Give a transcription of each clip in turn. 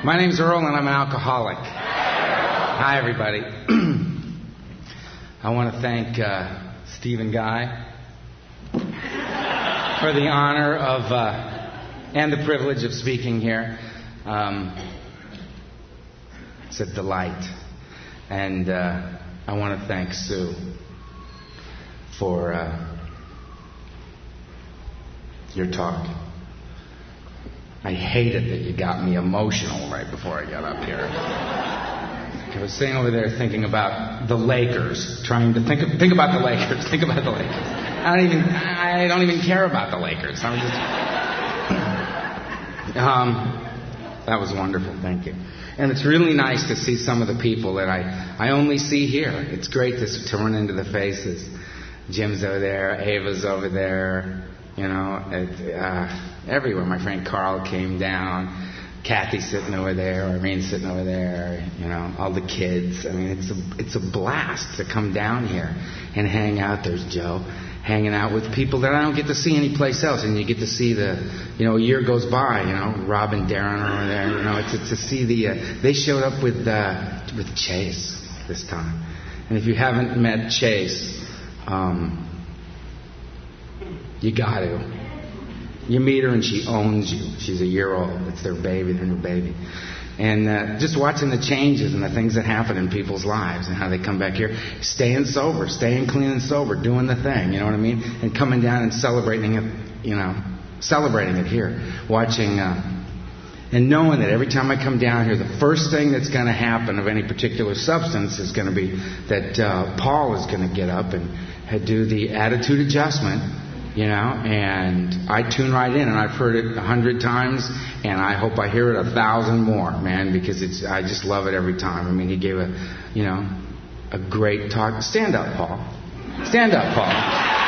My name's Earl, and I'm an alcoholic. Hi, everybody. I want to thank Steve and Guy for the honor of and the privilege of speaking here. It's a delight. And I want to thank Sue for your talk. I hated that you got me emotional right before I got up here. I was sitting over there thinking about the Lakers, trying to think about the Lakers. Think about the Lakers. I don't even care about the Lakers. I was just, that was wonderful. Thank you. And it's really nice to see some of the people that I only see here. It's great to run into the faces. Jim's over there. Ava's over there. You know, everywhere. My friend Carl came down. Kathy's sitting over there. Irene sitting over there. You know, all the kids. I mean, it's a blast to come down here and hang out. There's Joe hanging out with people that I don't get to see anyplace else. And you get to see a year goes by. You know, Rob and Darren are over there. You know, it's to see they showed up with Chase this time. And if you haven't met Chase, you got to. You meet her and she owns you. She's a year old. It's their baby, their new baby. And just watching the changes and the things that happen in people's lives and how they come back here, staying sober, staying clean and sober, doing the thing, you know what I mean? And coming down and celebrating it, celebrating it here. Watching, and knowing that every time I come down here, the first thing that's going to happen of any particular substance is going to be that Paul is going to get up and do the attitude adjustment. And I tune right in, and I've heard it 100 times, and I hope I hear it 1,000 more, man, because I just love it every time. I mean, he gave a great talk. Stand up, Paul. Stand up, Paul.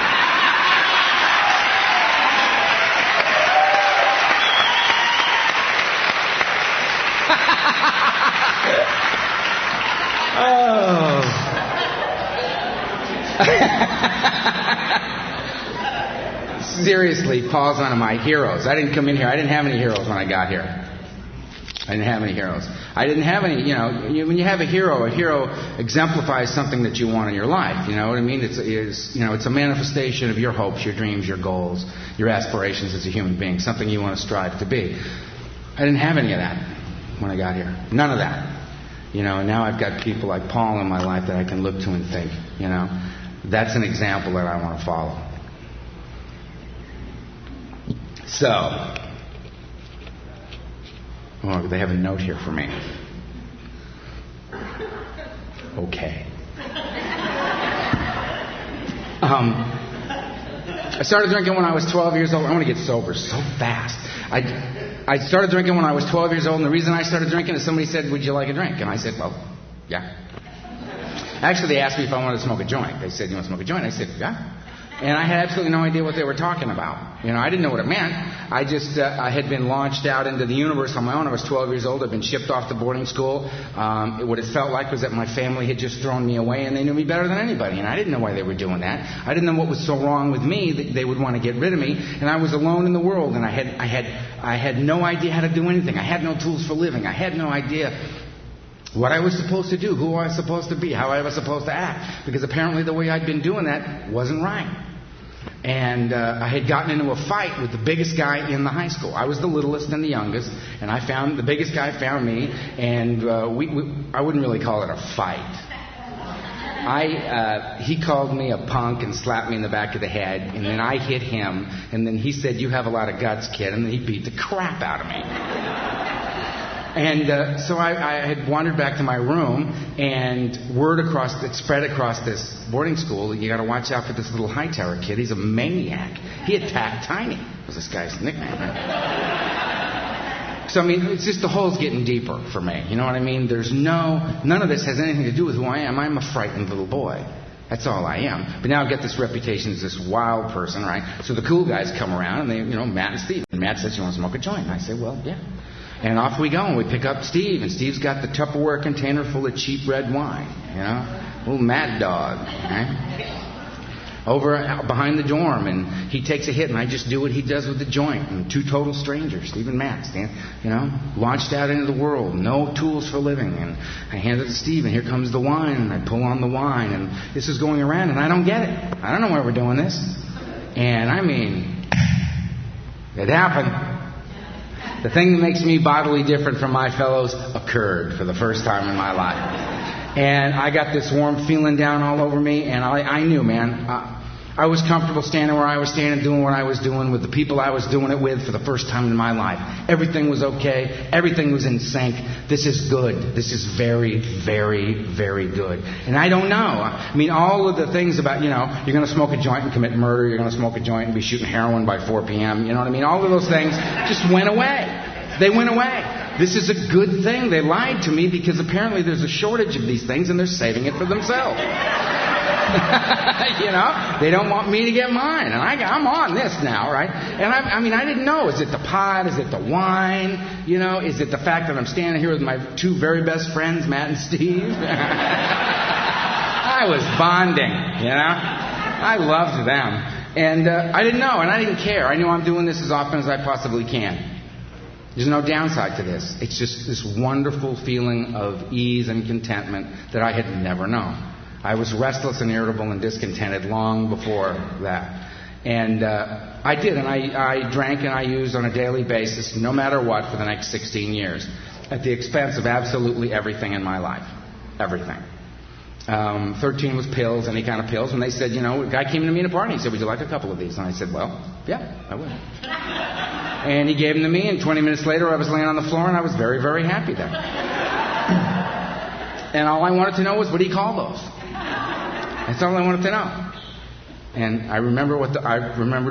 Seriously, Paul's one of my heroes. I didn't come in here. I didn't have any heroes when I got here. I didn't have any heroes. I didn't have any, when you have a hero exemplifies something that you want in your life. You know what I mean? It's a manifestation of your hopes, your dreams, your goals, your aspirations as a human being, something you want to strive to be. I didn't have any of that when I got here. None of that. And now I've got people like Paul in my life that I can look to and think, that's an example that I want to follow. So, they have a note here for me. Okay. I started drinking when I was 12 years old. I want to get sober so fast. I started drinking when I was 12 years old, and the reason I started drinking is somebody said, "Would you like a drink?" And I said, "Well, yeah." Actually, they asked me if I wanted to smoke a joint. They said, "You want to smoke a joint?" I said, "Yeah." And I had absolutely no idea what they were talking about. I didn't know what it meant. I just, I had been launched out into the universe on my own. I was 12 years old. I'd been shipped off to boarding school. What it felt like was that my family had just thrown me away, and they knew me better than anybody. And I didn't know why they were doing that. I didn't know what was so wrong with me that they would want to get rid of me. And I was alone in the world, and I had no idea how to do anything. I had no tools for living. I had no idea what I was supposed to do, who I was supposed to be, how I was supposed to act. Because apparently the way I'd been doing that wasn't right. And I had gotten into a fight with the biggest guy in the high school. I was the littlest and the youngest, and the biggest guy found me, and I wouldn't really call it a fight. He called me a punk and slapped me in the back of the head, and then I hit him, and then he said, "You have a lot of guts, kid," and then he beat the crap out of me. And so I had wandered back to my room, and word spread across this boarding school that you got to watch out for this little Hightower kid. He's a maniac. He attacked Tiny, was this guy's nickname. Right? So, I mean, it's just the hole's getting deeper for me. You know what I mean? None of this has anything to do with who I am. I'm a frightened little boy. That's all I am. But now I've got this reputation as this wild person, right? So the cool guys come around, and they, Matt and Steve. And Matt says, "You want to smoke a joint?" And I say, "Well, yeah." And off we go, and we pick up Steve, and Steve's got the Tupperware container full of cheap red wine, little mad dog, right? over behind the dorm, and he takes a hit, and I just do what he does with the joint. And two total strangers, Steve and Max, launched out into the world, no tools for living. And I hand it to Steve, and here comes the wine, and I pull on the wine, and this is going around, and I don't get it. I don't know why we're doing this. And I mean, it happened. The thing that makes me bodily different from my fellows occurred for the first time in my life. And I got this warm feeling down all over me, and I knew, man, I was comfortable standing where I was standing, doing what I was doing with the people I was doing it with for the first time in my life. Everything was okay. Everything was in sync. This is good. This is very, very, very good. And I don't know. I mean, all of the things about, you're going to smoke a joint and commit murder. You're going to smoke a joint and be shooting heroin by 4 p.m. You know what I mean? All of those things just went away. They went away. This is a good thing. They lied to me because apparently there's a shortage of these things and they're saving it for themselves. They don't want me to get mine. And I'm on this now, right? And I didn't know. Is it the pot? Is it the wine? Is it the fact that I'm standing here with my two very best friends, Matt and Steve? I was bonding, I loved them. And I didn't know, and I didn't care. I knew I'm doing this as often as I possibly can. There's no downside to this. It's just this wonderful feeling of ease and contentment that I had never known. I was restless and irritable and discontented long before that. And I did, and I drank and I used on a daily basis, no matter what, for the next 16 years, at the expense of absolutely everything in my life. Everything. 13 was pills, any kind of pills. And they said, a guy came to me at a party. He said, would you like a couple of these? And I said, well, yeah, I would. And he gave them to me, and 20 minutes later I was laying on the floor, and I was very, very happy then. And all I wanted to know was, what do you call those? That's all I wanted to know. And I remembered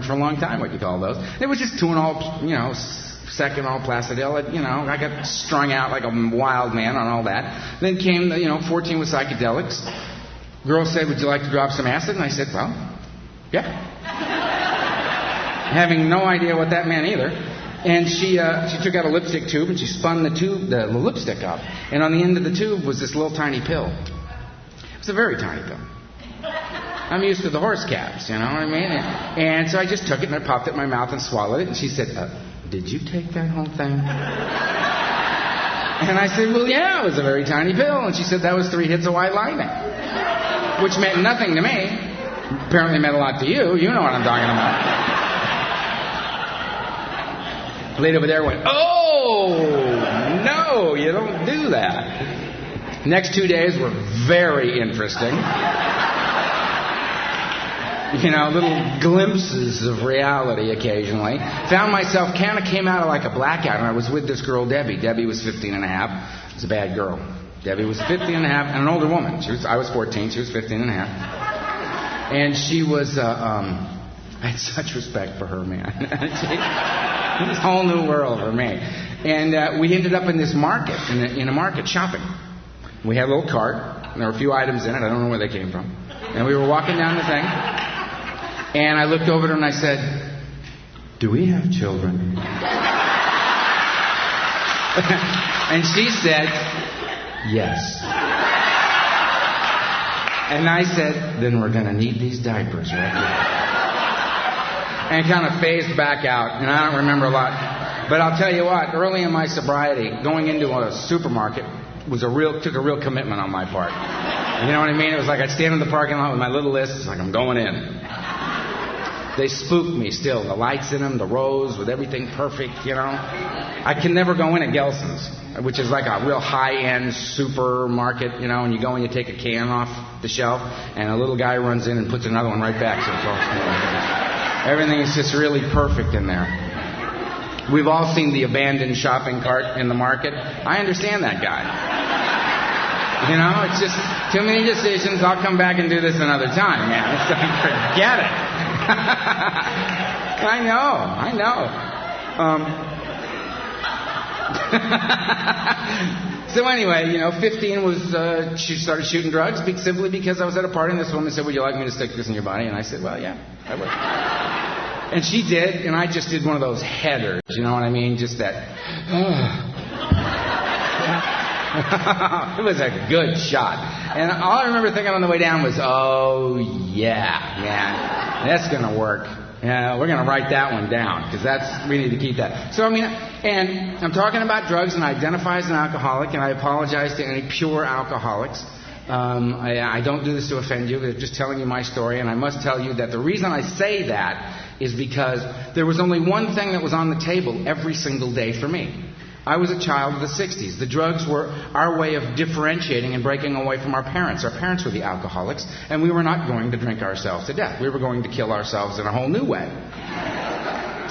for a long time what you call those. It was just 2-all, second all Placidil. I got strung out like a wild man on all that. Then came, 14 with psychedelics. Girl said, would you like to drop some acid? And I said, well, yeah. Having no idea what that meant either. And she took out a lipstick tube and she spun the lipstick up. And on the end of the tube was this little tiny pill. It was a very tiny pill. I'm used to the horse caps, you know what I mean? And so I just took it and I popped it in my mouth and swallowed it. And she said, did you take that whole thing? And I said, well, yeah, it was a very tiny pill. And she said, that was 3 hits of white lightning. Which meant nothing to me. Apparently meant a lot to you. You know what I'm talking about. The lady over there went, oh, no, you don't do that. Next 2 days were very interesting. Little glimpses of reality occasionally. Found myself, kind of came out of like a blackout, and I was with this girl, Debbie. Debbie was 15 and a half. She was a bad girl. Debbie was 15 and a half, and an older woman. I was 14, she was 15 and a half. And she was, I had such respect for her, man. This whole new world for me. And we ended up in this market, in a market shopping. We had a little cart, and there were a few items in it. I don't know where they came from. And we were walking down the thing, and I looked over at her and I said, do we have children? And she said, yes. And I said, then we're going to need these diapers right here. And kind of phased back out, and I don't remember a lot. But I'll tell you what, early in my sobriety, going into a supermarket took a real commitment on my part. You know what I mean? It was like I'd stand in the parking lot with my little list. It's like, I'm going in. They spooked me still. The lights in them, the rows with everything perfect, I can never go in at Gelson's, which is like a real high-end supermarket, and you go and you take a can off the shelf, and a little guy runs in and puts another one right back. So it's all, everything is just really perfect in there. We've all seen the abandoned shopping cart in the market. I understand that guy. It's just too many decisions. I'll come back and do this another time, man. It's like, forget it. I know. So anyway, 15 was, she started shooting drugs simply because I was at a party and this woman said, would you like me to stick this in your body? And I said, well, yeah, I would. And she did, and I just did one of those headers, you know what I mean? Just that, It was a good shot. And all I remember thinking on the way down was, oh, yeah, man, that's going to work. Yeah, we're going to write that one down because we need to keep that. So, I mean, and I'm talking about drugs, and I identify as an alcoholic, and I apologize to any pure alcoholics. I don't do this to offend you. I'm just telling you my story, and I must tell you that the reason I say that is because there was only one thing that was on the table every single day for me. I was a child of the 60s. The drugs were our way of differentiating and breaking away from our parents. Our parents were the alcoholics, and we were not going to drink ourselves to death. We were going to kill ourselves in a whole new way.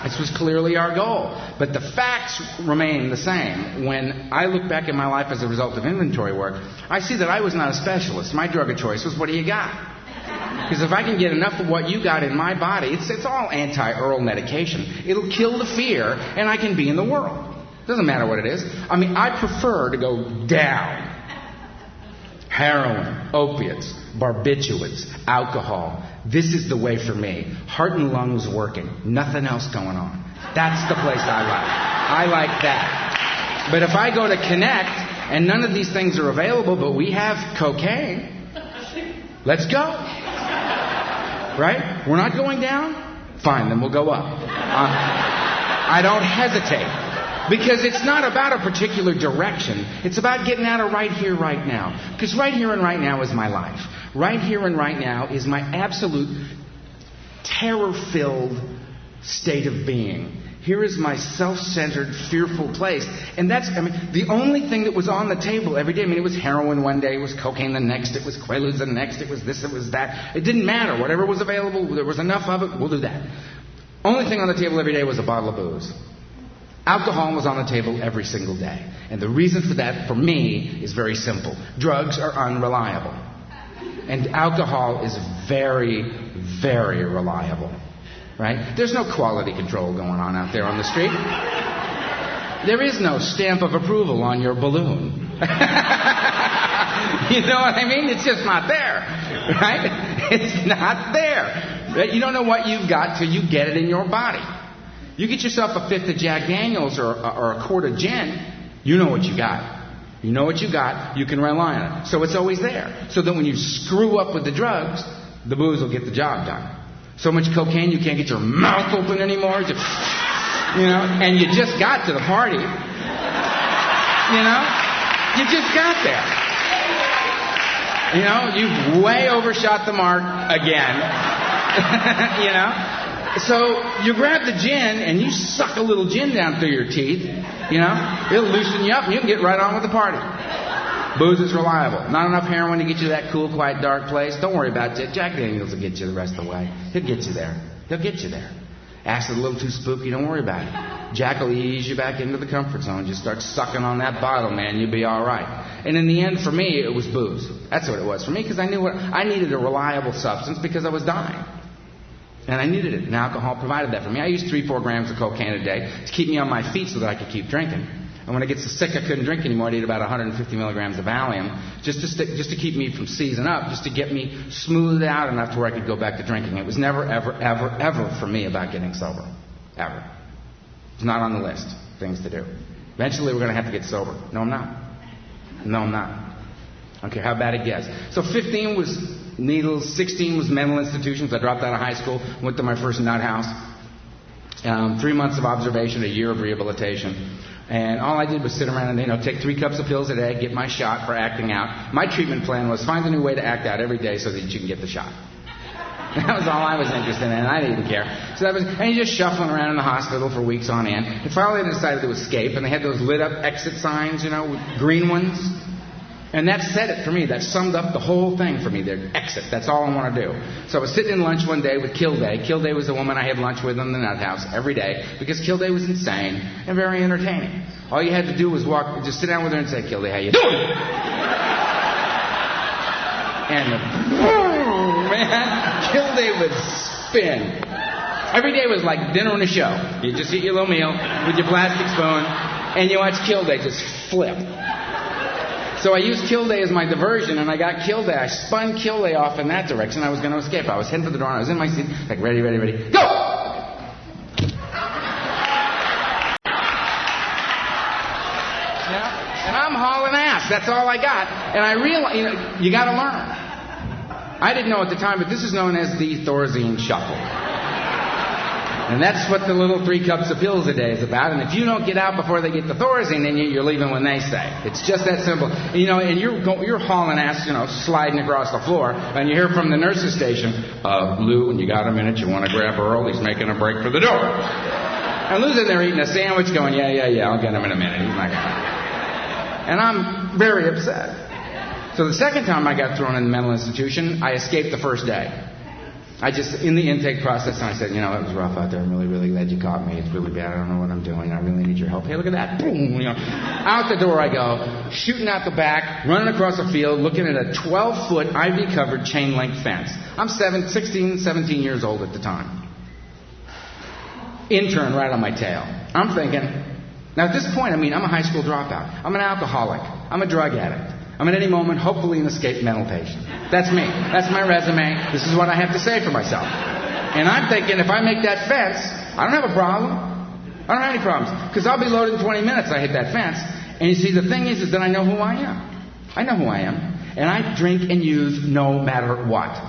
This was clearly our goal. But the facts remain the same. When I look back at my life as a result of inventory work, I see that I was not a specialist. My drug of choice was, what do you got? Because if I can get enough of what you got in my body, it's all anti-Earl medication. It'll kill the fear, and I can be in the world. Doesn't matter what it is. I mean, I prefer to go down. Heroin, opiates, barbiturates, alcohol. This is the way for me. Heart and lungs working. Nothing else going on. That's the place I like. I like that. But if I go to Connect and none of these things are available, but we have cocaine, let's go. Right? We're not going down? Fine, then we'll go up. I don't hesitate. Because it's not about a particular direction. It's about getting out of right here, right now. Because right here and right now is my life. Right here and right now is my absolute terror-filled state of being. Here is my self-centered, fearful place. And that's, the only thing that was on the table every day. It was heroin one day, it was cocaine the next, it was Quaaludes the next, it was this, it was that. It didn't matter. Whatever was available, there was enough of it, we'll do that. Only thing on the table every day was a bottle of booze. Alcohol was on the table every single day. And the reason for that, for me, is very simple. Drugs are unreliable. And alcohol is very, very reliable. Right? There's no quality control going on out there on the street. There is no stamp of approval on your balloon. You know what I mean? It's just not there. Right? It's not there. Right? You don't know what you've got till you get it in your body. You get yourself a fifth of Jack Daniels or a quart of gin, you know what you got. You know what you got, you can rely on it. So it's always there. So that when you screw up with the drugs, the booze will get the job done. So much cocaine you can't get your mouth open anymore. Just, and you just got to the party. You just got there. You've way overshot the mark again. So you grab the gin and you suck a little gin down through your teeth. It'll loosen you up and you can get right on with the party. Booze is reliable. Not enough heroin to get you to that cool, quiet, dark place. Don't worry about it. Jack Daniels will get you the rest of the way. He'll get you there. He'll get you there. Acid a little too spooky. Don't worry about it. Jack will ease you back into the comfort zone. Just start sucking on that bottle, man. You'll be all right. And in the end, for me, it was booze. That's what it was for me, because I knew I needed a reliable substance because I was dying. And I needed it, and alcohol provided that for me. I used 3-4 grams of cocaine a day to keep me on my feet so that I could keep drinking. And when I get so sick I couldn't drink anymore, I'd eat about 150 milligrams of Valium just to keep me from seizing up, just to get me smoothed out enough to where I could go back to drinking. It was never, ever, ever, ever for me about getting sober. Ever. It's not on the list. Things to do. Eventually we're going to have to get sober. No, I'm not. No, I'm not. Okay, how bad it gets. So 15 was needles, 16 was mental institutions. I dropped out of high school, went to my first nut house. 3 months of observation, a year of rehabilitation. And all I did was sit around and, take 3 cups of pills a day, get my shot for acting out. My treatment plan was find a new way to act out every day so that you can get the shot. That was all I was interested in, and I didn't care. And you're just shuffling around in the hospital for weeks on end. And finally I decided to escape, and they had those lit up exit signs, with green ones. And that said it for me. That summed up the whole thing for me. Their exit. That's all I want to do. So I was sitting in lunch one day with Kilday. Kilday was the woman I had lunch with in the nut house every day because Kilday was insane and very entertaining. All you had to do was just sit down with her and say, Kilday, how you doing? And man, Kilday would spin. Every day was like dinner and a show. You just eat your little meal with your plastic spoon and you watch Kilday just flip. So I used Kilday as my diversion, and I got Kilday. I spun Kilday off in that direction. I was going to escape. I was heading for the door, and I was in my seat, like, ready, go! And I'm hauling ass. fast. That's all I got. And I realized, you got to learn. I didn't know at the time, but this is known as the Thorazine shuffle. And that's what the little 3 cups of pills a day is about. And if you don't get out before they get the Thorazine, then you're leaving when they say. It's just that simple. And you're hauling ass, sliding across the floor, and you hear from the nurse's station, Lou, when you got a minute, you want to grab Earl. He's making a break for the door. And Lou's in there eating a sandwich going, yeah, I'll get him in a minute. He's not going. And I'm very upset. So the second time I got thrown in the mental institution, I escaped the first day. In the intake process, I said, it was rough out there. I'm really, really glad you caught me. It's really bad. I don't know what I'm doing. I really need your help. Hey, look at that. Boom. Out the door I go, shooting out the back, running across a field, looking at a 12-foot ivy-covered chain-link fence. I'm 16, 17 years old at the time. Intern right on my tail. I'm thinking, now at this point, I'm a high school dropout. I'm an alcoholic. I'm a drug addict. I'm at any moment, hopefully, an escaped mental patient. That's me. That's my resume. This is what I have to say for myself. And I'm thinking, if I make that fence, I don't have a problem. I don't have any problems. Because I'll be loaded in 20 minutes. I hit that fence. And you see, the thing is that I know who I am. I know who I am. And I drink and use no matter what.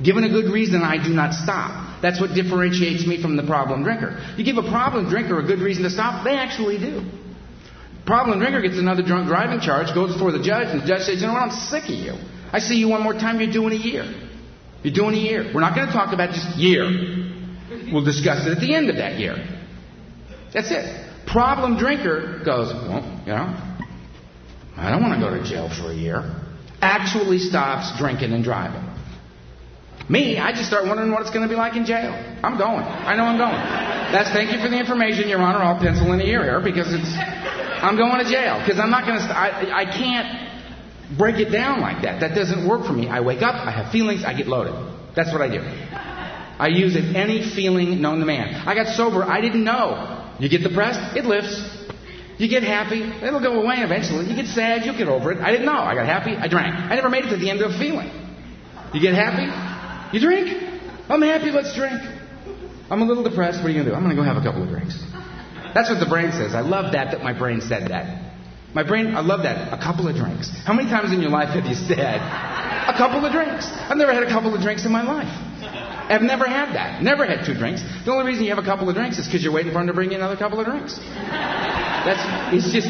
Given a good reason, I do not stop. That's what differentiates me from the problem drinker. You give a problem drinker a good reason to stop, they actually do. Problem drinker gets another drunk driving charge, goes before the judge, and the judge says, I'm sick of you. I see you one more time, you're doing a year. You're doing a year. We're not going to talk about just year. We'll discuss it at the end of that year. That's it. Problem drinker goes, I don't want to go to jail for a year. Actually stops drinking and driving. Me, I just start wondering what it's going to be like in jail. I'm going. I know I'm going. Thank you for the information, Your Honor. I'll pencil in a year here because I'm going to jail. Because I'm not going to, I can't break it down like that. That doesn't work for me. I wake up, I have feelings, I get loaded. That's what I do. I use it, any feeling known to man. I got sober, I didn't know. You get depressed, it lifts. You get happy, it'll go away eventually. You get sad, you'll get over it. I didn't know. I got happy, I drank. I never made it to the end of a feeling. You get happy, you drink. I'm happy, let's drink. I'm a little depressed, what are you going to do? I'm going to go have a couple of drinks. That's what the brain says. I love that my brain said that. My brain, I love that. A couple of drinks. How many times in your life have you said, a couple of drinks? I've never had a couple of drinks in my life. I've never had that. Never had 2 drinks. The only reason you have a couple of drinks is because you're waiting for him to bring you another couple of drinks. It's just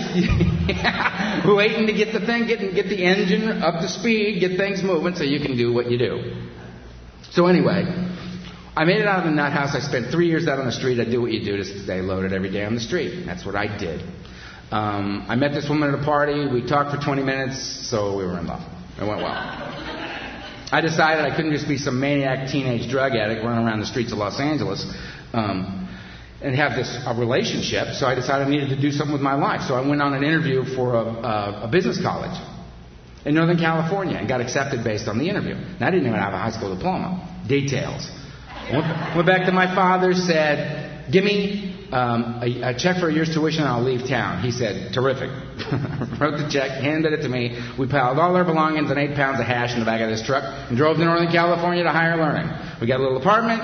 waiting to get the thing, get the engine up to speed, get things moving so you can do what you do. So anyway, I made it out of the nut house. I spent 3 years out on the street. I do what you do to stay loaded every day on the street. That's what I did. I met this woman at a party. We talked for 20 minutes, so we were in love. It went well. I decided I couldn't just be some maniac teenage drug addict running around the streets of Los Angeles and have a relationship. So I decided I needed to do something with my life. So I went on an interview for a business college in Northern California and got accepted based on the interview. And I didn't even have a high school diploma. Details. Went back to my father, said, give me a check for a year's tuition and I'll leave town. He said, terrific. Wrote the check, handed it to me. We piled all our belongings and 8 pounds of hash in the back of this truck and drove to Northern California to higher learning. We got a little apartment.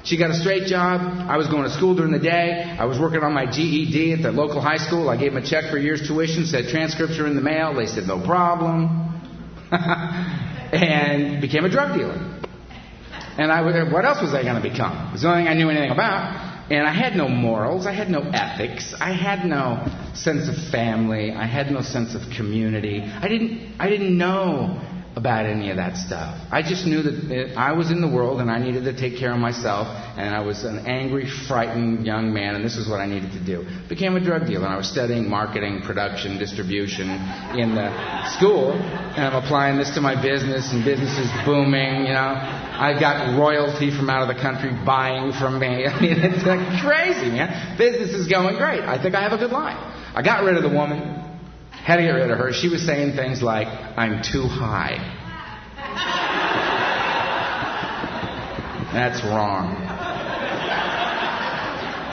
She got a straight job. I was going to school during the day. I was working on my GED at the local high school. I gave them a check for a year's tuition, said transcripts are in the mail. They said, no problem. And became a drug dealer. And what else was I going to become? It was the only thing I knew anything about. And I had no morals. I had no ethics. I had no sense of family. I had no sense of community. I didn't know about any of that stuff. I just knew that I was in the world and I needed to take care of myself. And I was an angry, frightened young man, and this is what I needed to do. Became a drug dealer. And I was studying marketing, production, distribution in the school. And I'm applying this to my business, and business is booming, I got royalty from out of the country buying from me. I mean, it's crazy, man. Business is going great. I think I have a good life. I got rid of the woman. Had to get rid of her. She was saying things like, I'm too high. That's wrong.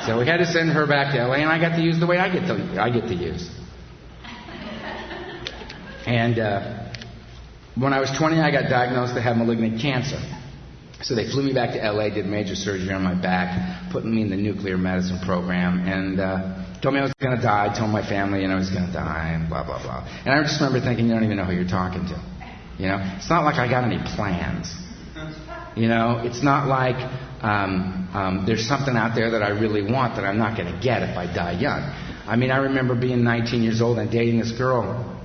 So we had to send her back to LA, and I got to use the way I get to use. And when I was 20, I got diagnosed to have malignant cancer. So they flew me back to LA, did major surgery on my back, put me in the nuclear medicine program, and Told me I was going to die. Told my family, I was going to die, and blah, blah, blah. And I just remember thinking, you don't even know who you're talking to. It's not like I got any plans. It's not like there's something out there that I really want that I'm not going to get if I die young. I remember being 19 years old and dating this girl.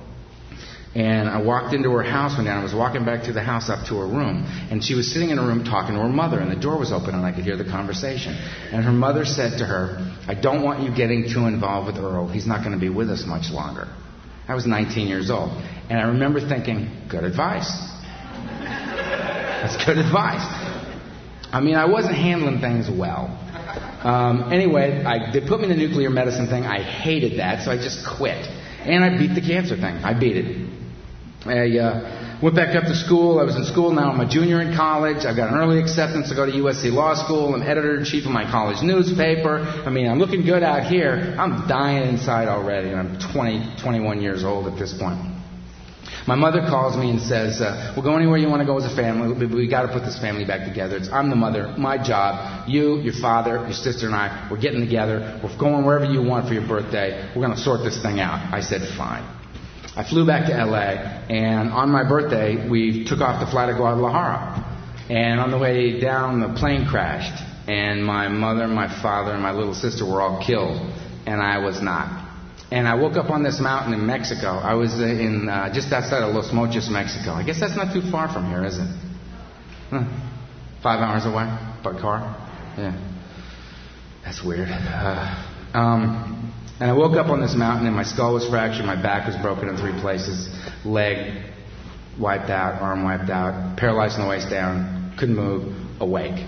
And I walked into her house one day, and I was walking back to the house up to her room. And she was sitting in her room talking to her mother, and the door was open, and I could hear the conversation. And her mother said to her, I don't want you getting too involved with Earl. He's not going to be with us much longer. I was 19 years old. And I remember thinking, good advice. That's good advice. I wasn't handling things well. Anyway, they put me in the nuclear medicine thing. I hated that, so I just quit. And I beat the cancer thing. I beat it. I went back up to school. I was in school now. I'm a junior in college. I've got an early acceptance to go to USC Law School. I'm editor-in-chief of my college newspaper. I'm looking good out here. I'm dying inside already, and I'm 21 years old at this point. My mother calls me and says, we'll go anywhere you want to go as a family. We got to put this family back together. I'm the mother. My job. You, your father, your sister, and I, we're getting together. We're going wherever you want for your birthday. We're going to sort this thing out. I said, fine. I flew back to L.A., and on my birthday, we took off to fly to Guadalajara. And on the way down, the plane crashed. And my mother, my father, and my little sister were all killed. And I was not. And I woke up on this mountain in Mexico. I was in just outside of Los Mochis, Mexico. I guess that's not too far from here, is it? 5 hours away by car? Yeah. That's weird. And I woke up on this mountain, and my skull was fractured, my back was broken in 3 places, leg wiped out, arm wiped out, paralyzed from the waist down, couldn't move, awake.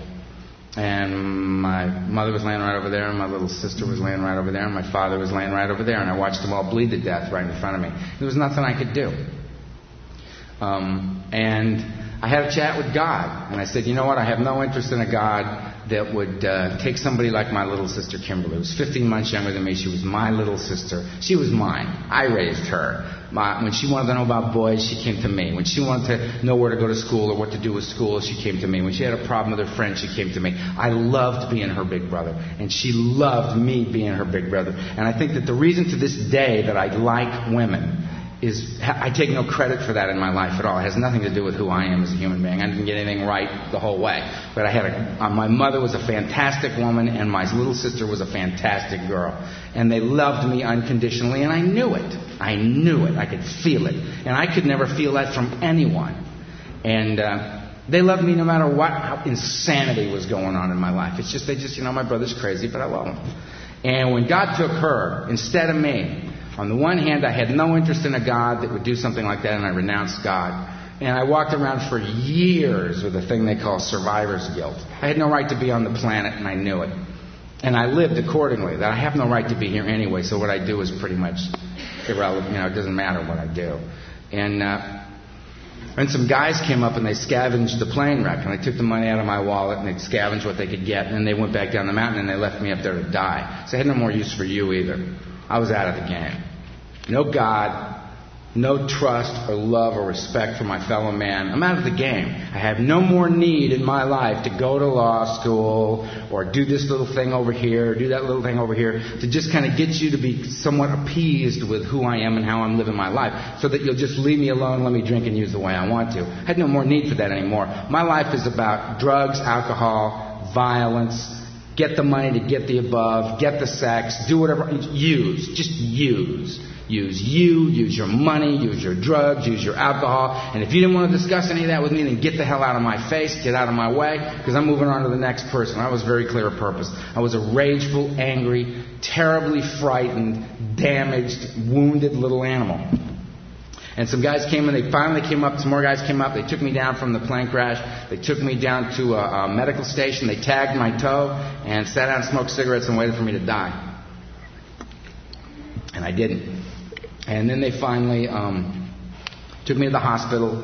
And my mother was laying right over there, and my little sister was laying right over there, and my father was laying right over there, and I watched them all bleed to death right in front of me. There was nothing I could do. And I had a chat with God, and I said, you know what, I have no interest in a God that would take somebody like my little sister Kimberly, who was 15 months younger than me. She was my little sister. She was mine. I raised her. When she wanted to know about boys, she came to me. When she wanted to know where to go to school or what to do with school, she came to me. When she had a problem with her friends, she came to me. I loved being her big brother, and she loved me being her big brother. And I think that the reason to this day that I like women is I take no credit for that in my life at all. It has nothing to do with who I am as a human being. I didn't get anything right the whole way. But I had my mother was a fantastic woman, and my little sister was a fantastic girl. And they loved me unconditionally, and I knew it. I knew it. I could feel it. And I could never feel that from anyone. And they loved me no matter what insanity was going on in my life. They just, my brother's crazy, but I love him. And when God took her instead of me, on the one hand, I had no interest in a God that would do something like that, and I renounced God. And I walked around for years with a thing they call survivor's guilt. I had no right to be on the planet, and I knew it. And I lived accordingly, that I have no right to be here anyway, so what I do is pretty much irrelevant. It doesn't matter what I do. And some guys came up and they scavenged the plane wreck, and I took the money out of my wallet and they scavenged what they could get, and then they went back down the mountain and they left me up there to die. So I had no more use for you either. I was out of the game. No God, no trust or love or respect for my fellow man. I'm out of the game. I have no more need in my life to go to law school or do this little thing over here or do that little thing over here to just kind of get you to be somewhat appeased with who I am and how I'm living my life so that you'll just leave me alone, let me drink and use the way I want to. I had no more need for that anymore. My life is about drugs, alcohol, violence. Get the money to get the above, get the sex, do whatever, use, just use. Use you, use your money, use your drugs, use your alcohol. And if you didn't want to discuss any of that with me, then get the hell out of my face, get out of my way, because I'm moving on to the next person. I was very clear of purpose. I was a rageful, angry, terribly frightened, damaged, wounded little animal. And some guys came and they finally came up, some more guys came up, they took me down from the plane crash, they took me down to a medical station, they tagged my toe and sat down and smoked cigarettes and waited for me to die. And I didn't. And then they finally took me to the hospital,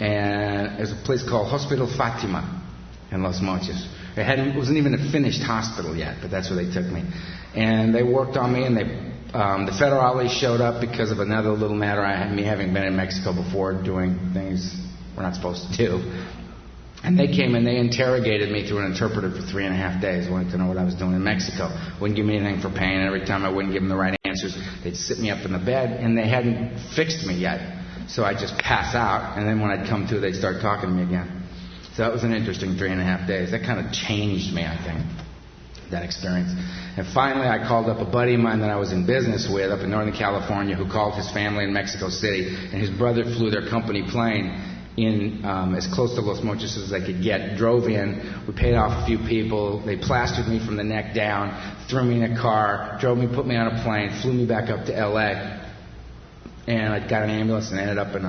and there's a place called Hospital Fatima in Los Mochis. It wasn't even a finished hospital yet, but that's where they took me. And they worked on me, and the federales showed up because of another little matter. Me having been in Mexico before doing things we're not supposed to do. And they came and they interrogated me through an interpreter for 3.5 days, wanting to know what I was doing in Mexico. Wouldn't give me anything for pain, and every time I wouldn't give them the right answers, they'd sit me up in the bed, and they hadn't fixed me yet. So I'd just pass out, and then when I'd come to, they'd start talking to me again. So that was an interesting 3.5 days. That kind of changed me, I think, that experience. And finally, I called up a buddy of mine that I was in business with up in Northern California who called his family in Mexico City, and his brother flew their company plane in as close to Los Mochis as they could get, drove in, we paid off a few people, they plastered me from the neck down, threw me in a car, put me on a plane, flew me back up to L.A., and I got an ambulance and ended up in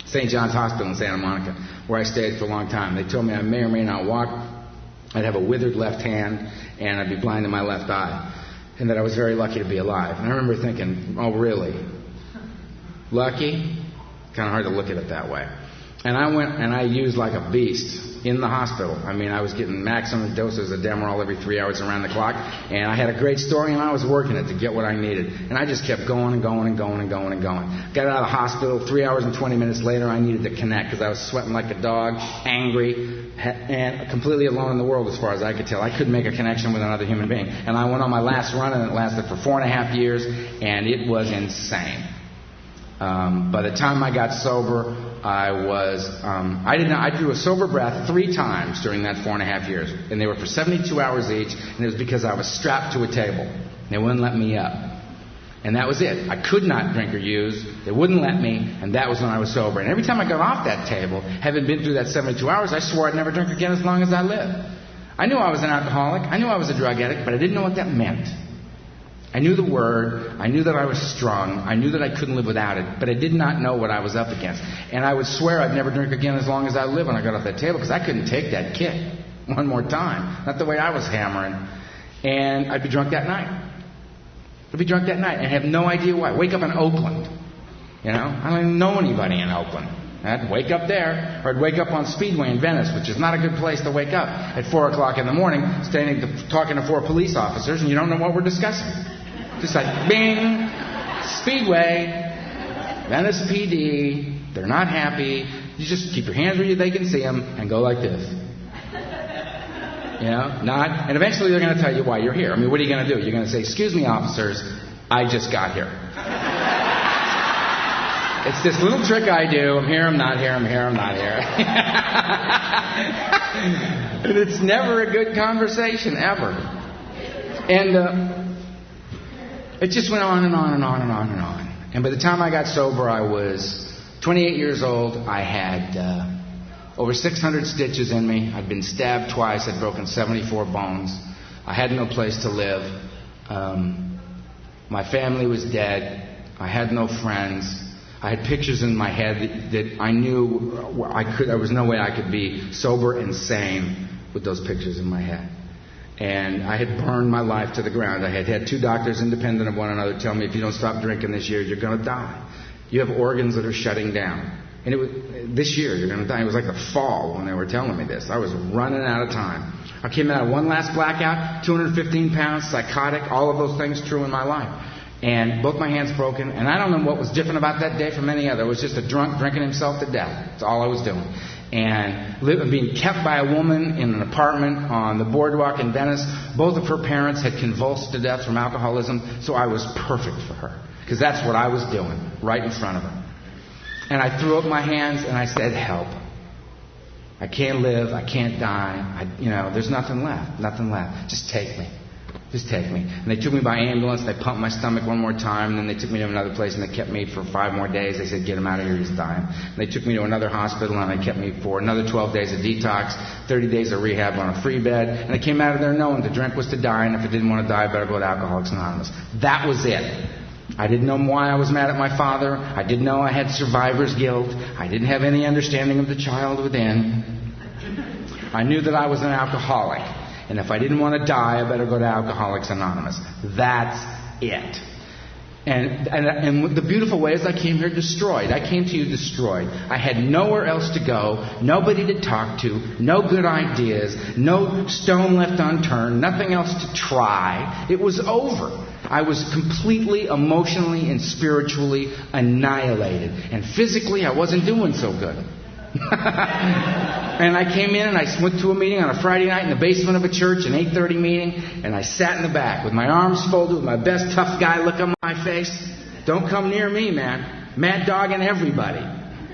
St. John's Hospital in Santa Monica, where I stayed for a long time. They told me I may or may not walk, I'd have a withered left hand, and I'd be blind in my left eye, and that I was very lucky to be alive. And I remember thinking, oh really? Lucky? Kind of hard to look at it that way. And I went and I used like a beast in the hospital. I mean, I was getting maximum doses of Demerol every 3 hours around the clock. And I had a great story, and I was working it to get what I needed. And I just kept going and going and going and going and going. Got out of the hospital. 3 hours and 20 minutes later, I needed to connect because I was sweating like a dog, angry, and completely alone in the world as far as I could tell. I couldn't make a connection with another human being. And I went on my last run, and it lasted for 4.5 years, and it was insane. By the time I got sober, I drew a sober breath 3 times during that 4.5 years. And they were for 72 hours each, and it was because I was strapped to a table. They wouldn't let me up. And that was it. I could not drink or use. They wouldn't let me, and that was when I was sober. And every time I got off that table, having been through that 72 hours, I swore I'd never drink again as long as I lived. I knew I was an alcoholic. I knew I was a drug addict, but I didn't know what that meant. I knew the word, I knew that I was strung, I knew that I couldn't live without it, but I did not know what I was up against. And I would swear I'd never drink again as long as I lived when I got off that table, because I couldn't take that kick one more time. Not the way I was hammering. And I'd be drunk that night. And have no idea why. Wake up in Oakland. You know, I don't even know anybody in Oakland. I'd wake up there, or I'd wake up on Speedway in Venice, which is not a good place to wake up at 4 o'clock in the morning, talking to 4 police officers, and you don't know what we're discussing. Just like, bing, Speedway, Venice PD, they're not happy. You just keep your hands where they can see them and go like this. You know, and eventually they're going to tell you why you're here. I mean, what are you going to do? You're going to say, excuse me, officers, I just got here. It's this little trick I do. I'm here, I'm not here, I'm here, I'm not here. And it's never a good conversation, ever. And it just went on and on and on and on and on. And by the time I got sober, I was 28 years old. I had over 600 stitches in me. I'd been stabbed twice. I'd broken 74 bones. I had no place to live. My family was dead. I had no friends. I had pictures in my head that I knew there was no way I could be sober and sane with those pictures in my head. And I had burned my life to the ground. I had had 2 doctors independent of one another tell me, if you don't stop drinking this year, you're going to die. You have organs that are shutting down. And it was, this year, you're going to die. It was like the fall when they were telling me this. I was running out of time. I came out of one last blackout, 215 pounds, psychotic, all of those things true in my life. And both my hands broken. And I don't know what was different about that day from any other. It was just a drunk drinking himself to death. That's all I was doing. And being kept by a woman in an apartment on the boardwalk in Venice. Both of her parents had convulsed to death from alcoholism, so I was perfect for her. Because that's what I was doing, right in front of her. And I threw up my hands and I said, help. I can't live, I can't die, there's nothing left. Just take me. And they took me by ambulance, they pumped my stomach one more time, and then they took me to another place and they kept me for 5 more days. They said, get him out of here, he's dying. And they took me to another hospital and they kept me for another 12 days of detox, 30 days of rehab on a free bed. And I came out of there knowing to drink was to die, and if I didn't want to die, I better go to Alcoholics Anonymous. That was it. I didn't know why I was mad at my father. I didn't know I had survivor's guilt. I didn't have any understanding of the child within. I knew that I was an alcoholic. And if I didn't want to die, I better go to Alcoholics Anonymous. That's it. And the beautiful way is I came here destroyed. I came to you destroyed. I had nowhere else to go, nobody to talk to, no good ideas, no stone left unturned, nothing else to try. It was over. I was completely emotionally and spiritually annihilated. And physically, I wasn't doing so good. And I came in and I went to a meeting on a Friday night in the basement of a church, an 8:30 meeting, and I sat in the back with my arms folded, with my best tough guy look on my face. Don't come near me, man. Mad dogging everybody.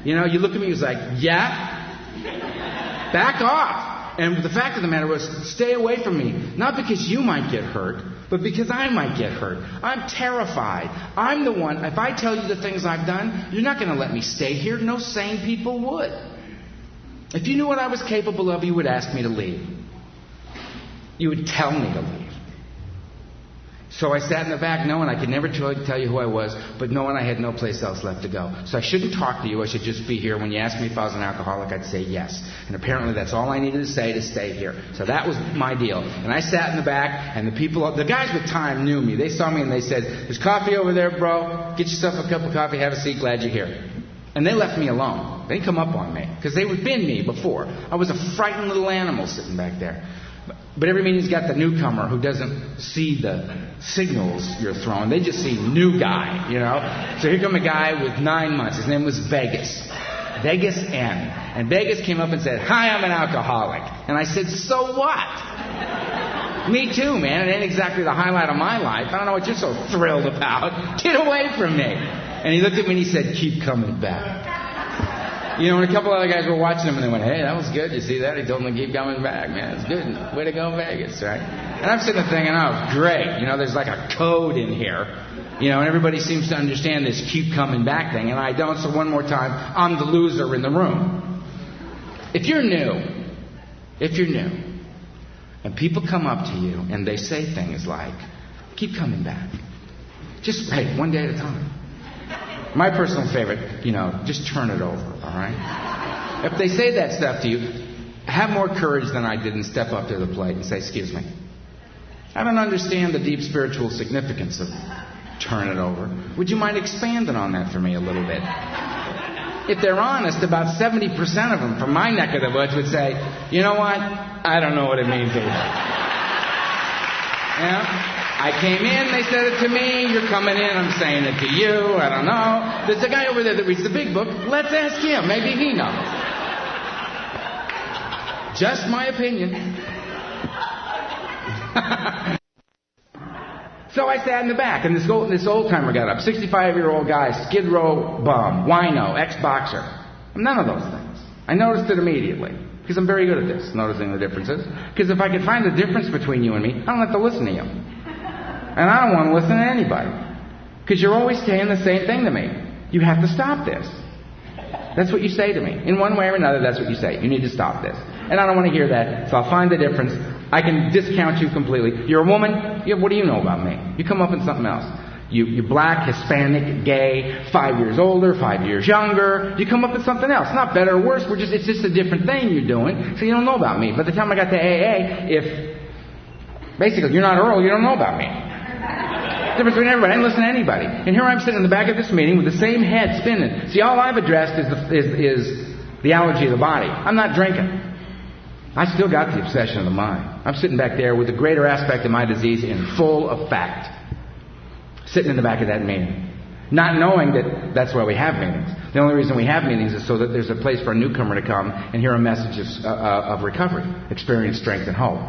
You know, you look at me, he was like, yeah? Back off. And the fact of the matter was, stay away from me. Not because you might get hurt, but because I might get hurt. I'm terrified. I'm the one, if I tell you the things I've done, you're not going to let me stay here. No sane people would. If you knew what I was capable of, you would ask me to leave. You would tell me to leave. So I sat in the back knowing I could never tell you who I was, but knowing I had no place else left to go. So I shouldn't talk to you. I should just be here. When you asked me if I was an alcoholic, I'd say yes. And apparently that's all I needed to say to stay here. So that was my deal. And I sat in the back, and the guys with time knew me. They saw me and they said, there's coffee over there, bro. Get yourself a cup of coffee. Have a seat. Glad you're here. And they left me alone. They didn't come up on me because they had been me before. I was a frightened little animal sitting back there. But every meeting's got the newcomer who doesn't see the signals you're throwing. They just see new guy, you know. So here come a guy with 9 months. His name was Vegas. Vegas N. And Vegas came up and said, hi, I'm an alcoholic. And I said, so what? Me too, man. It ain't exactly the highlight of my life. I don't know what you're so thrilled about. Get away from me. And he looked at me and he said, keep coming back. You know, and a couple other guys were watching him and they went, hey, that was good. You see that? He told them to keep coming back, man. It's good. Way to go, Vegas, right? And I'm sitting there thinking, oh, great. You know, there's like a code in here. You know, and everybody seems to understand this keep coming back thing. And I don't, so one more time, I'm the loser in the room. If you're new, and people come up to you and they say things like, keep coming back. Just, hey, one day at a time. My personal favorite, you know, just turn it over, all right? If they say that stuff to you, have more courage than I did and step up to the plate and say, excuse me. I don't understand the deep spiritual significance of turn it over. Would you mind expanding on that for me a little bit? If they're honest, about 70% of them from my neck of the woods would say, you know what? I don't know what it means either. Yeah? I came in, they said it to me, you're coming in, I'm saying it to you, I don't know. There's a guy over there that reads the big book, let's ask him, maybe he knows. Just my opinion. So I sat in the back, and this old-timer got up, 65-year-old guy, Skid Row bum, wino, ex-boxer. None of those things. I noticed it immediately, because I'm very good at this, noticing the differences. Because if I could find the difference between you and me, I don't have to listen to you. And I don't want to listen to anybody. Because you're always saying the same thing to me. You have to stop this. That's what you say to me. In one way or another, that's what you say. You need to stop this. And I don't want to hear that, so I'll find the difference. I can discount you completely. You're a woman? Yeah, what do you know about me? You come up with something else. You're black, Hispanic, gay, 5 years older, 5 years younger. You come up with something else. Not better or worse. It's just a different thing you're doing, so you don't know about me. By the time I got to AA, basically you're not Earl, you don't know about me. Difference between everybody. I didn't listen to anybody. And here I'm sitting in the back of this meeting with the same head spinning. See, all I've addressed is the allergy of the body. I'm not drinking. I still got the obsession of the mind. I'm sitting back there with the greater aspect of my disease in full effect. Sitting in the back of that meeting. Not knowing that that's why we have meetings. The only reason we have meetings is so that there's a place for a newcomer to come and hear a message of recovery, experience, strength, and hope.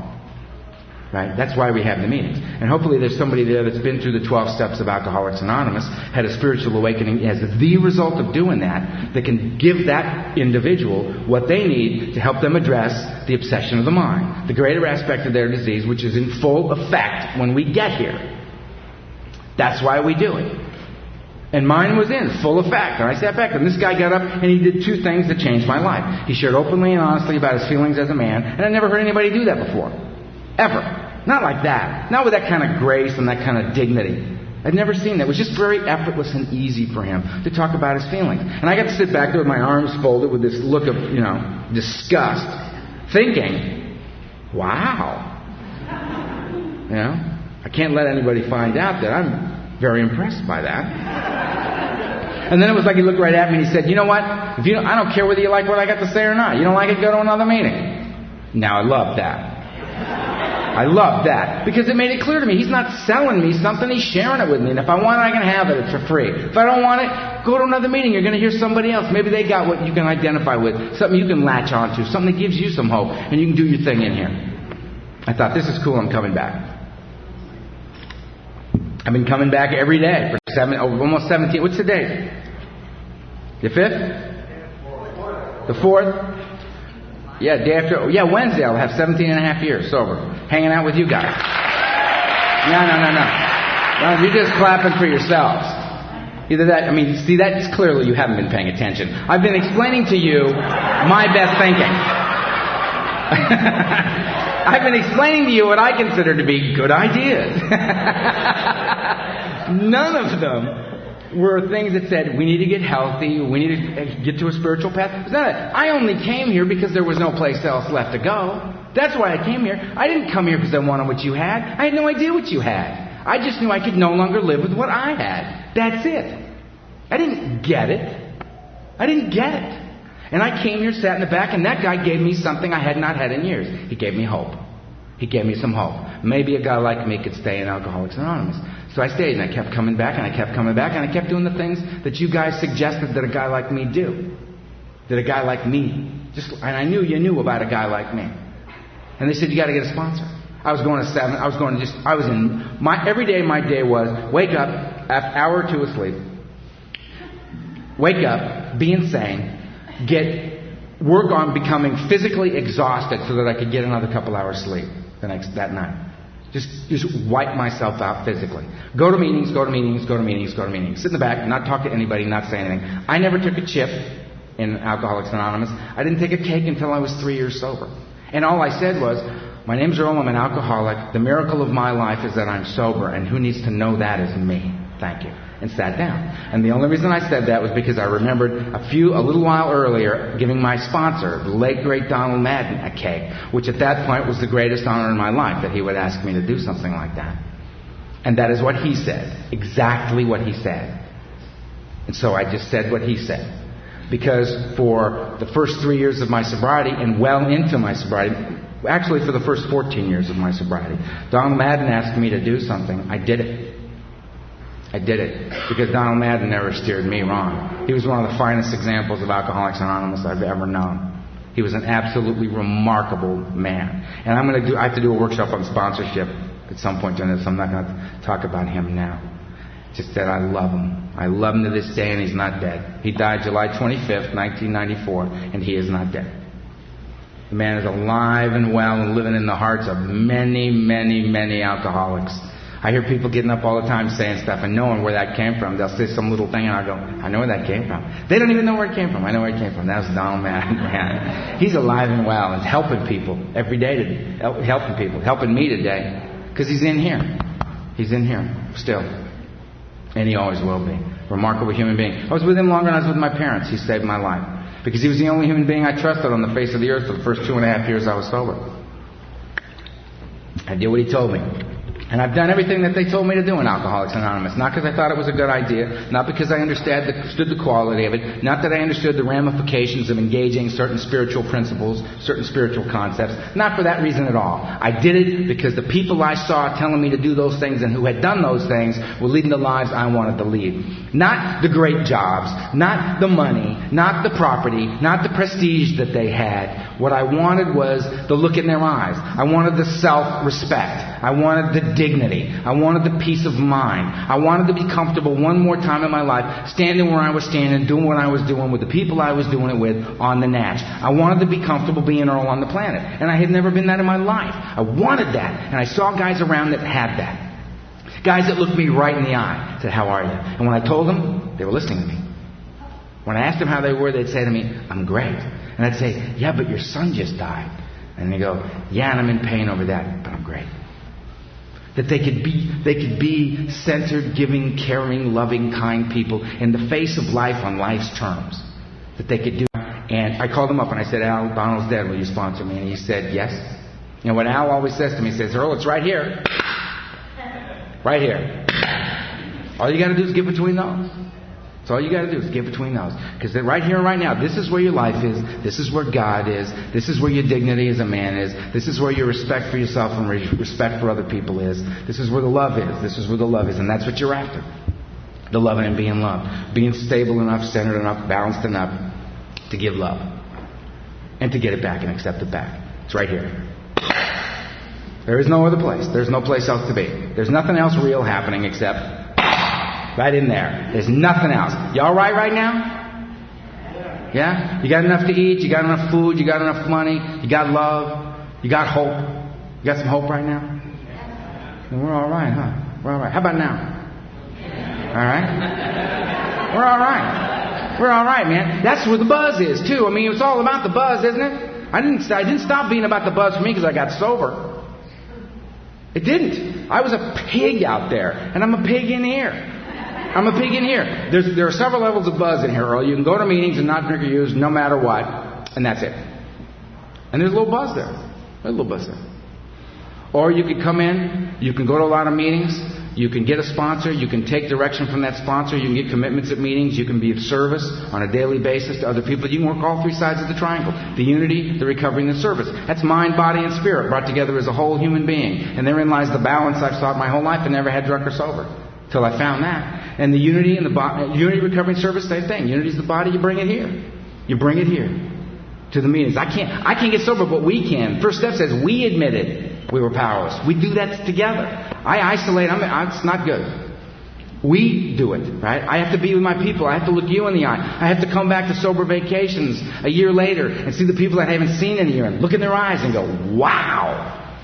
Right? That's why we have the meetings. And hopefully there's somebody there that's been through the 12 steps of Alcoholics Anonymous, had a spiritual awakening as the result of doing that can give that individual what they need to help them address the obsession of the mind, the greater aspect of their disease, which is in full effect when we get here. That's why we do it. And mine was in full effect. And I sat back, and this guy got up, and he did two things that changed my life. He shared openly and honestly about his feelings as a man, and I never heard anybody do that before. Ever. Not like that. Not with that kind of grace and that kind of dignity. I'd never seen that. It was just very effortless and easy for him to talk about his feelings. And I got to sit back there with my arms folded with this look of, disgust, thinking, wow. I can't let anybody find out that I'm very impressed by that. And then it was like he looked right at me and he said, you know what? I don't care whether you like what I got to say or not. You don't like it, go to another meeting. Now I love that. I love that because it made it clear to me he's not selling me something, he's sharing it with me. And if I want it, I can have it. It's for free. If I don't want it, go to another meeting. You're going to hear somebody else. Maybe they got what you can identify with, something you can latch onto, something that gives you some hope, and you can do your thing in here. I thought, this is cool, I'm coming back. I've been coming back every day for almost 17. What's the date? The 5th? The 4th? Yeah, day after. Yeah, Wednesday I'll have 17 and a half years sober, hanging out with you guys. No, you're just clapping for yourselves. Either that, see, that's clearly you haven't been paying attention. I've been explaining to you my best thinking. I've been explaining to you what I consider to be good ideas. None of them were things that said, we need to get healthy, we need to get to a spiritual path. I only came here because there was no place else left to go. That's why I came here. I didn't come here because I wanted what you had. I had no idea what you had. I just knew I could no longer live with what I had. That's it. I didn't get it. And I came here, sat in the back, and that guy gave me something I had not had in years. He gave me hope. He gave me some hope. Maybe a guy like me could stay in Alcoholics Anonymous. So I stayed, and I kept coming back, and I kept coming back, and I kept doing the things that you guys suggested that a guy like me do. That a guy like me, and I knew you knew about a guy like me. And they said, you got to get a sponsor. I was going to 7, every day my day was, wake up, hour or two of sleep, wake up, be insane, work on becoming physically exhausted so that I could get another couple hours sleep that night. Just wipe myself out physically. Go to meetings. Sit in the back, not talk to anybody, not say anything. I never took a chip in Alcoholics Anonymous. I didn't take a cake until I was 3 years sober. And all I said was, my name's Earl, I'm an alcoholic. The miracle of my life is that I'm sober, and who needs to know that is me. Thank you. And sat down. And the only reason I said that was because I remembered a little while earlier giving my sponsor, the late great Donald Madden, a cake, which at that point was the greatest honor in my life, that he would ask me to do something like that. And that is what he said. Exactly what he said. And so I just said what he said. Because for the first 3 years of my sobriety and well into my sobriety, actually for the first 14 years of my sobriety, Donald Madden asked me to do something. I did it. Because Donald Madden never steered me wrong. He was one of the finest examples of Alcoholics Anonymous I've ever known. He was an absolutely remarkable man. And I have to do a workshop on sponsorship at some point during this. I'm not going to talk about him now. Just that I love him. I love him to this day, and he's not dead. He died July 25th, 1994, and he is not dead. The man is alive and well and living in the hearts of many, many, many alcoholics. I hear people getting up all the time saying stuff and knowing where that came from. They'll say some little thing and I'll go, I know where that came from. They don't even know where it came from. I know where it came from. That was Donald Madden, man. He's alive and well and helping people every day, helping me today. Because he's in here. He's in here still. And he always will be. Remarkable human being. I was with him longer than I was with my parents. He saved my life. Because he was the only human being I trusted on the face of the earth for the first 2.5 years I was sober. I did what he told me. And I've done everything that they told me to do in Alcoholics Anonymous. Not because I thought it was a good idea. Not because I understood the quality of it. Not that I understood the ramifications of engaging certain spiritual principles, certain spiritual concepts. Not for that reason at all. I did it because the people I saw telling me to do those things and who had done those things were leading the lives I wanted to lead. Not the great jobs. Not the money. Not the property. Not the prestige that they had. What I wanted was the look in their eyes. I wanted the self-respect. I wanted the dignity. I wanted the peace of mind. I wanted to be comfortable one more time in my life, standing where I was standing, doing what I was doing with the people I was doing it with on the natch. I wanted to be comfortable being Earl on the planet. And I had never been that in my life. I wanted that. And I saw guys around that had that. Guys that looked me right in the eye, said, how are you? And when I told them, they were listening to me. When I asked them how they were, they'd say to me, I'm great. And I'd say, yeah, but your son just died. And they go, yeah, and I'm in pain over that, but I'm great. That they could be centered, giving, caring, loving, kind people in the face of life on life's terms. That they could do. And I called him up and I said, Al, Donald's dead, will you sponsor me? And he said, yes. And what Al always says to me, he says, Earl, it's right here. Right here. All you got to do is get between those. So all you got to do is get between those. Because right here and right now, this is where your life is. This is where God is. This is where your dignity as a man is. This is where your respect for yourself and respect for other people is. This is where the love is. This is where the love is. And that's what you're after. The loving and being loved. Being stable enough, centered enough, balanced enough to give love. And to get it back and accept it back. It's right here. There is no other place. There's no place else to be. There's nothing else real happening except right in there. There's nothing else. You all right now? Yeah? You got enough to eat? You got enough food? You got enough money? You got love? You got hope? You got some hope right now? Well, we're all right, huh? We're all right. How about now? All right? We're all right. We're all right, man. That's where the buzz is, too. I mean, it's all about the buzz, isn't it? I didn't stop being about the buzz for me because I got sober. It didn't. I was a pig out there, and I'm a pig in here. I'm a pig in here. There are several levels of buzz in here, Earl. You can go to meetings and not drink or use no matter what, and that's it. And there's a little buzz there. There's a little buzz there. Or you could come in, you can go to a lot of meetings, you can get a sponsor, you can take direction from that sponsor, you can get commitments at meetings, you can be of service on a daily basis to other people. You can work all three sides of the triangle. The unity, the recovery, and the service. That's mind, body, and spirit brought together as a whole human being. And therein lies the balance I've sought my whole life and never had drunk or sober. Till I found that. And the unity and the unity, recovery, and service, same thing. Unity is the body, you bring it here. You bring it here. To the meetings. I can't get sober, but we can. First step says we admitted we were powerless. We do that together. I isolate. It's not good. We do it, right? I have to be with my people. I have to look you in the eye. I have to come back to sober vacations a year later and see the people that I haven't seen in a year and look in their eyes and go, wow,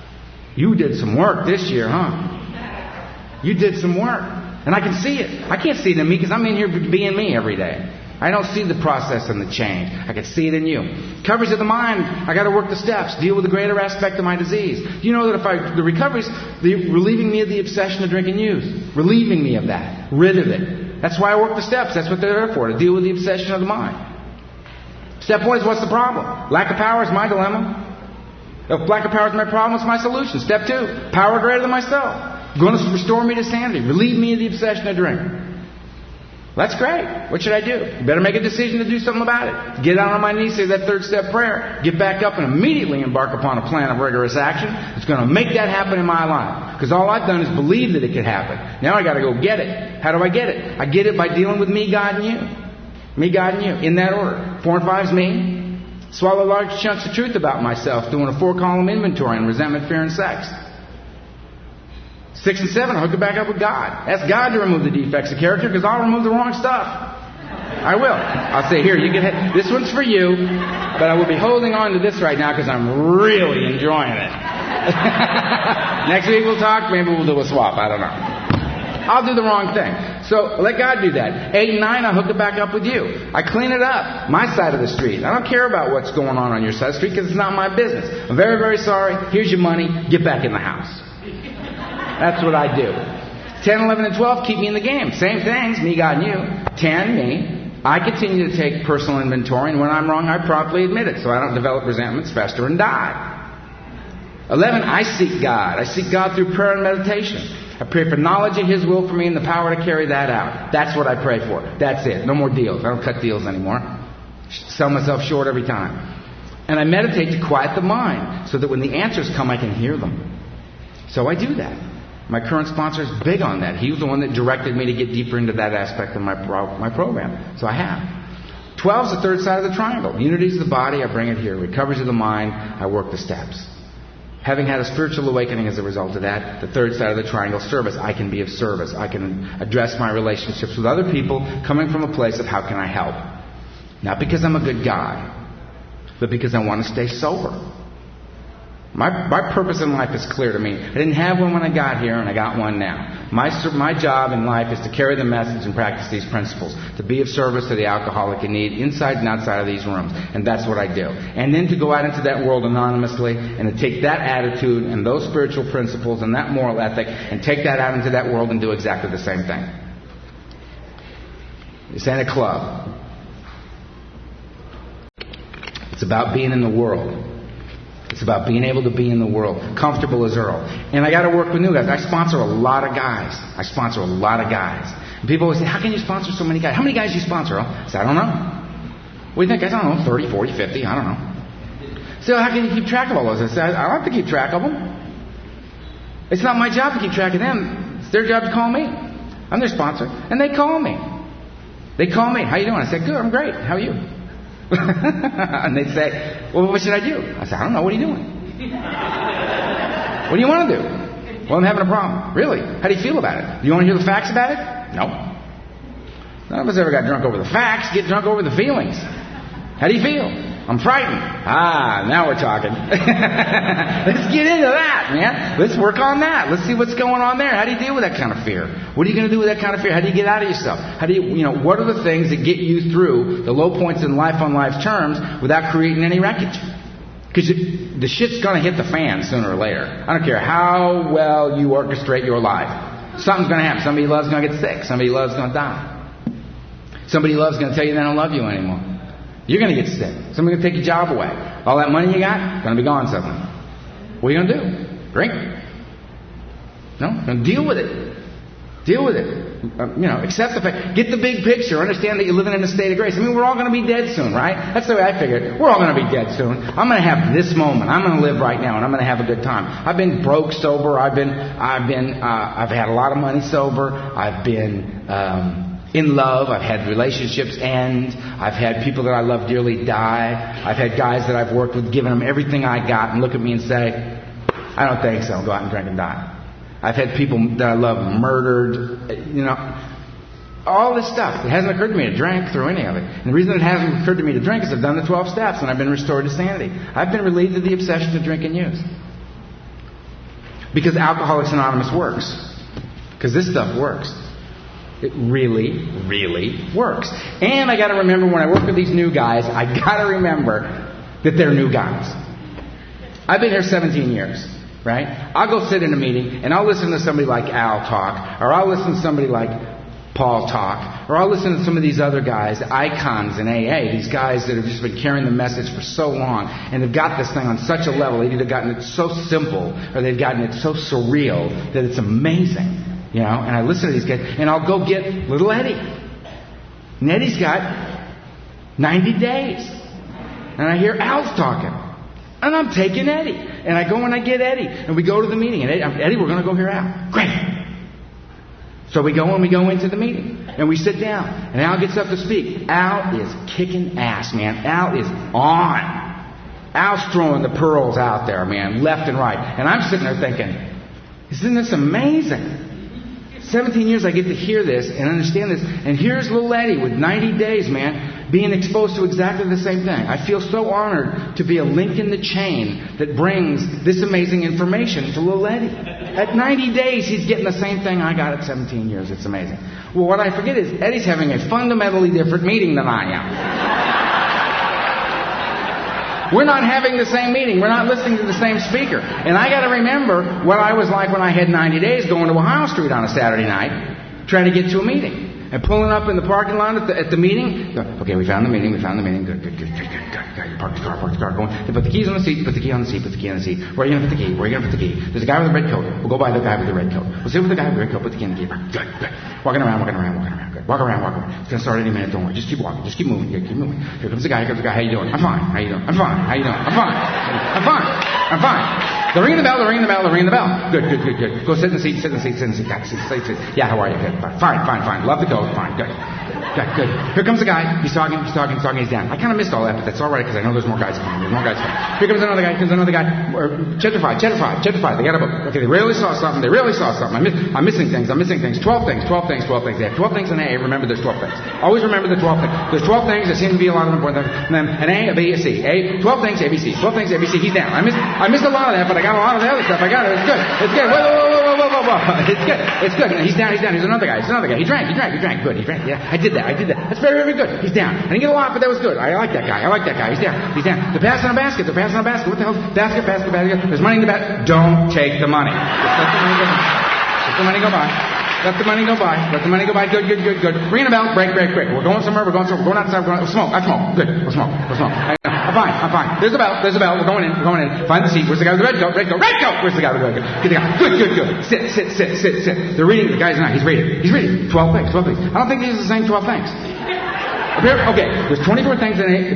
you did some work this year, huh? You did some work. And I can see it. I can't see it in me because I'm in here being me every day. I don't see the process and the change. I can see it in you. Recoveries of the mind. I got to work the steps. Deal with the greater aspect of my disease. Do you know that the recoveries, relieving me of the obsession of drink and use, relieving me of that, rid of it. That's why I work the steps. That's what they're there for, to deal with the obsession of the mind. Step one is what's the problem? Lack of power is my dilemma. If lack of power is my problem, what's my solution? Step two, power greater than myself. Going to restore me to sanity. Relieve me of the obsession of drink. That's great. What should I do? You better make a decision to do something about it. Get down on my knees, say that third step prayer. Get back up and immediately embark upon a plan of rigorous action. It's going to make that happen in my life. Because all I've done is believe that it could happen. Now I got to go get it. How do I get it? I get it by dealing with me, God, and you. Me, God, and you. In that order. 4 and 5 is me. Swallow large chunks of truth about myself, doing a 4-column inventory on resentment, fear, and sex. 6 and 7, hook it back up with God. Ask God to remove the defects of character because I'll remove the wrong stuff. I will. I'll say, here, you can this one's for you, but I will be holding on to this right now because I'm really enjoying it. Next week we'll talk. Maybe we'll do a swap. I don't know. I'll do the wrong thing. So let God do that. 8 and 9, I'll hook it back up with you. I clean it up. My side of the street. I don't care about what's going on your side of the street because it's not my business. I'm very, very sorry. Here's your money. Get back in the house. That's what I do. 10, 11, and 12 keep me in the game. Same things, me, God, and you. 10, me. I continue to take personal inventory, and when I'm wrong, I promptly admit it, so I don't develop resentments, fester, and die. 11, I seek God. I seek God through prayer and meditation. I pray for knowledge of His will for me and the power to carry that out. That's what I pray for. That's it. No more deals. I don't cut deals anymore. Sell myself short every time. And I meditate to quiet the mind, so that when the answers come, I can hear them. So I do that. My current sponsor is big on that. He was the one that directed me to get deeper into that aspect of my program. So I have. 12 is the third side of the triangle. Unity is the body. I bring it here. Recoveries of the mind. I work the steps. Having had a spiritual awakening as a result of that, the third side of the triangle, service. I can be of service. I can address my relationships with other people coming from a place of how can I help. Not because I'm a good guy, but because I want to stay sober. My purpose in life is clear to me. I didn't have one when I got here, and I got one now. My job in life is to carry the message and practice these principles, to be of service to the alcoholic in need inside and outside of these rooms. And that's what I do. And then to go out into that world anonymously and to take that attitude and those spiritual principles and that moral ethic and take that out into that world and do exactly the same thing. This ain't a club. It's about being in the world. It's about being able to be in the world. Comfortable as Earl. And I got to work with new guys. I sponsor a lot of guys. And people always say, how can you sponsor so many guys? How many guys do you sponsor, Earl? I said, I don't know. What do you think? I don't know, 30, 40, 50, I don't know. So how can you keep track of all those? I said, I don't have to keep track of them. It's not my job to keep track of them. It's their job to call me. I'm their sponsor. And they call me. They call me. How you doing? I said, good, I'm great. How are you? And they'd say, well, what should I do? I said, I don't know. What are you doing? What do you want to do? Well, I'm having a problem. Really? How do you feel about it? Do you want to hear the facts about it? No. None of us ever got drunk over the facts. Get drunk over the feelings. How do you feel? I'm frightened. Ah, now we're talking. Let's get into that, man. Let's work on that. Let's see what's going on there. How do you deal with that kind of fear? What are you going to do with that kind of fear? How do you get out of yourself? How do you, what are the things that get you through the low points in life on life's terms without creating any wreckage? Because the shit's going to hit the fan sooner or later. I don't care how well you orchestrate your life. Something's going to happen. Somebody you love is going to get sick. Somebody you love is going to die. Somebody you love is going to tell you they don't love you anymore. You're going to get sick. Somebody's going to take your job away. All that money you got, going to be gone suddenly. What are you going to do? Drink? No? Going to deal with it. Deal with it. Accept the fact. Get the big picture. Understand that you're living in a state of grace. I mean, we're all going to be dead soon, right? That's the way I figured. We're all going to be dead soon. I'm going to have this moment. I'm going to live right now, and I'm going to have a good time. I've been broke sober. I've had a lot of money sober. I've been in love. I've had relationships end. I've had people that I love dearly die. I've had guys that I've worked with, giving them everything I got, and look at me and say, I don't think so. Go out and drink and die. I've had people that I love murdered, all this stuff. It hasn't occurred to me to drink through any of it. And the reason it hasn't occurred to me to drink is I've done the 12 steps and I've been restored to sanity. I've been relieved of the obsession to drink and use. Because Alcoholics Anonymous works. Because this stuff works. It really, really works. And I got to remember when I work with these new guys, I got to remember that they're new guys. I've been here 17 years. Right? I'll go sit in a meeting and I'll listen to somebody like Al talk, or I'll listen to somebody like Paul talk, or I'll listen to some of these other guys, icons in AA, these guys that have just been carrying the message for so long and have got this thing on such a level. They've either gotten it so simple or they've gotten it so surreal that it's amazing. And I listen to these guys and I'll go get little Eddie. And Eddie's got 90 days. And I hear Al's talking. And I'm taking Eddie. And I go and I get Eddie. And we go to the meeting. And Eddie, we're going to go hear Al. Great. So we go into the meeting. And we sit down. And Al gets up to speak. Al is kicking ass, man. Al is on. Al's throwing the pearls out there, man, left and right. And I'm sitting there thinking, isn't this amazing? 17 years I get to hear this and understand this. And here's little Eddie with 90 days, man, being exposed to exactly the same thing. I feel so honored to be a link in the chain that brings this amazing information to little Eddie. At 90 days, he's getting the same thing I got at 17 years. It's amazing. Well, what I forget is Eddie's having a fundamentally different meeting than I am. We're not having the same meeting. We're not listening to the same speaker. And I got to remember what I was like when I had 90 days going to Ohio Street on a Saturday night, trying to get to a meeting. And pulling up in the parking lot at the meeting. Okay, we found the meeting. Good. Park the car. Going. They put the keys on the seat. Put the key on the seat. Where are you going to put the key? There's a guy with a red coat. We'll go by the guy with the red coat. We'll sit with the guy with the red coat. Put the key in the key. Good. Walking around. Good. Walk around. It's going to start any minute. Don't worry. Just keep walking. Just keep moving. Here comes the guy. How you doing? I'm fine. How you doing? I'm fine. How you doing? I'm fine. They're ringing the bell. Good. Go sit in the seat. Yeah, how are you? Good. Fine. Love the coat. Fine. Good. Here comes the guy. He's talking. He's down. I kind of missed all that, but that's all right because I know there's more guys coming. Here comes another guy. Chetrified. They got a book. Okay, they really saw something. I'm missing things. 12 things. They have 12 things in AA. Remember, there's 12 things. Always remember the 12 things. There's 12 things. There seem to be a lot of important things. And then an A, a B, a C. 12 things, A, B, C. 12 things, A, B, C. He's down. I missed a lot of that, but I got a lot of the other stuff. I got it. It's good. Whoa. It's good. He's down. Here's another guy. He drank. Good. He drank. Yeah, I did that. That's very, very good. He's down. I didn't get a lot, but that was good. I like that guy. He's down. They're passing a basket. What the hell? Basket. There's money in the basket. Don't take the money. Let the money go by. Let the money go by. Good. Ringing a bell. Break. We're going somewhere. We're going outside. Smoke. I smoke. Good. We'll smoke. I'm fine. There's a bell. We're going in. Find the seat. Where's the guy with the red coat? Red coat. Where's the guy with the red coat? Get the guy. Good. Sit. They're reading. The guy's not. He's reading. 12 things. I don't think these are the same 12 things. Okay, there's 24 things in